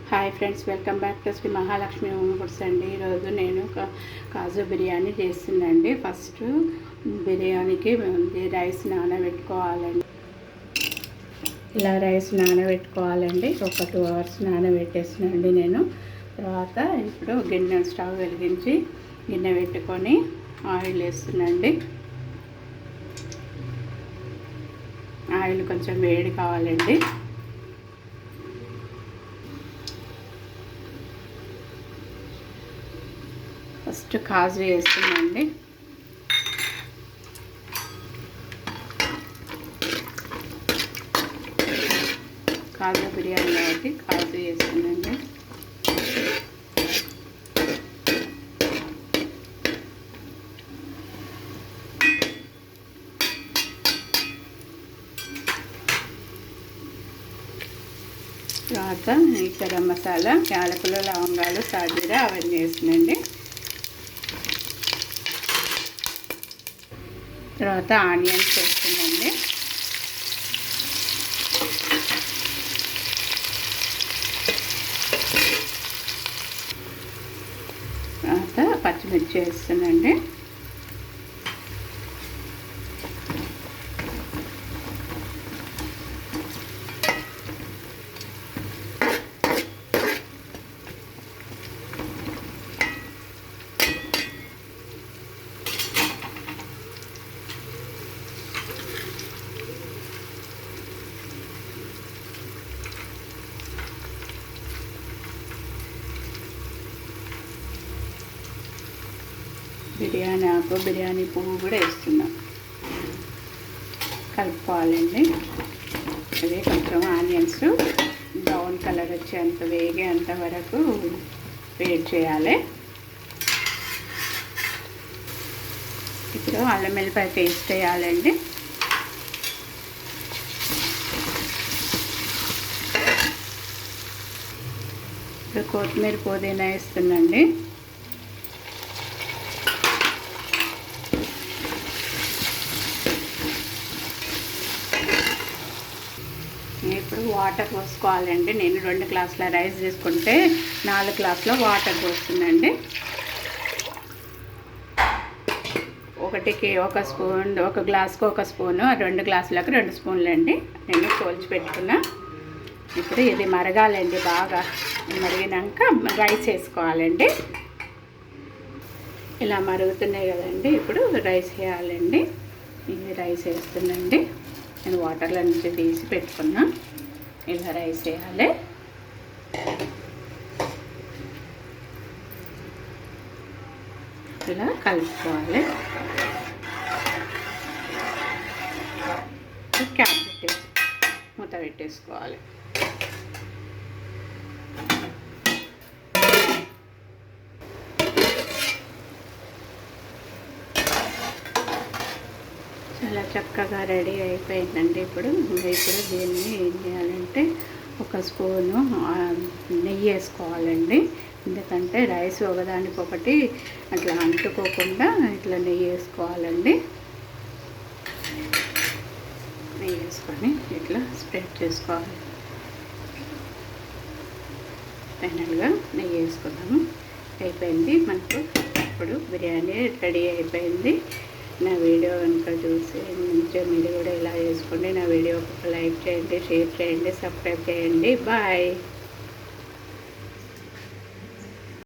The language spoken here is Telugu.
Hi friends, welcome back to Shri Mahalakshmi home foods అండి. ఈరోజు నేను కాజు బిర్యానీ చేస్తుందండి. ఫస్ట్ బిర్యానీకి రైస్ నానబెట్టుకోవాలండి. ఇలా రైస్ నానబెట్టుకోవాలండి. ఒక 2 hours నానబెట్టేసినండి నేను. తర్వాత ఇప్పుడు గిన్నె స్టవ్ వెలిగించి గిన్నె పెట్టుకొని ఆయిల్ వేస్తుందండి. ఆయిల్ కొంచెం వేడి కావాలండి. ఫస్ట్ కాజు వేస్తుందండి. కాజు బిర్యానీ కాబట్టి కాజు వేస్తుందండి. తర్వాత గరం మసాలా, యాలకులు, లవంగాలు, సాజీరా అవన్నీ వేస్తుందండి. తర్వాత ఆనియన్స్ వేస్తుందండి. తర్వాత పచ్చిమిర్చి వేస్తుందండి. బిర్యానీ ఆకు, బిర్యానీ పువ్వు కూడా వేస్తున్నాం. కలుపుకోవాలండి. అదే కొంచెం ఆనియన్స్ బ్రౌన్ కలర్ వచ్చేంత వేగేంత వరకు వేడి చేయాలి. ఇప్పుడు అల్లం వెల్లిపాయ పేస్ట్ వేయాలండి. ఇప్పుడు కొత్తిమీర, పుదీనా వేస్తుందండి. ఇప్పుడు వాటర్ పోసుకోవాలండి. నేను 2 గ్లాసుల రైస్ తీసుకుంటే 4 గ్లాసుల వాటర్ పోస్తుందండి. ఒకటికి 1 స్పూన్, 1 గ్లాసుకు 1 స్పూను, 2 గ్లాసులకు 2 స్పూన్లు అండి. నేను కోల్చి పెట్టుకున్నా. ఇప్పుడు ఇది మరగాలండి. బాగా మరిగినాక రైస్ వేసుకోవాలండి. ఇలా మరుగుతున్నాయి కదండి. ఇప్పుడు రైస్ వేయాలండి. ఇది రైస్ వేస్తుందండి. నేను వాటర్లో నుంచి తీసి పెట్టుకున్నా. ఇలా రైస్ వేయాలి. ఇలా కలుపుకోవాలి. క్యాప్ పెట్టేసి మూత పెట్టేసుకోవాలి. చాలా చక్కగా రెడీ అయిపోయిందండి. ఇప్పుడు దీన్ని ఏం చేయాలంటే 1 స్పూను నెయ్యి వేసుకోవాలండి. ఎందుకంటే రైస్ ఒకదానికొకటి అట్లా అంటుకోకుండా ఇట్లా నెయ్యి వేసుకోవాలండి. నెయ్యి వేసుకొని ఇట్లా స్ప్రెడ్ చేసుకోవాలి. ఫైనల్గా నెయ్యి వేసుకున్నాము. అయిపోయింది మనకు. ఇప్పుడు బిర్యానీ రెడీ అయిపోయింది. నా వీడియో కనుక చూసి మంచిగా మీరు కూడా ఇలా చేసుకోండి. నా వీడియో ఒక లైక్ చేయండి, షేర్ చేయండి, సబ్స్క్రైబ్ చేయండి. బాయ్.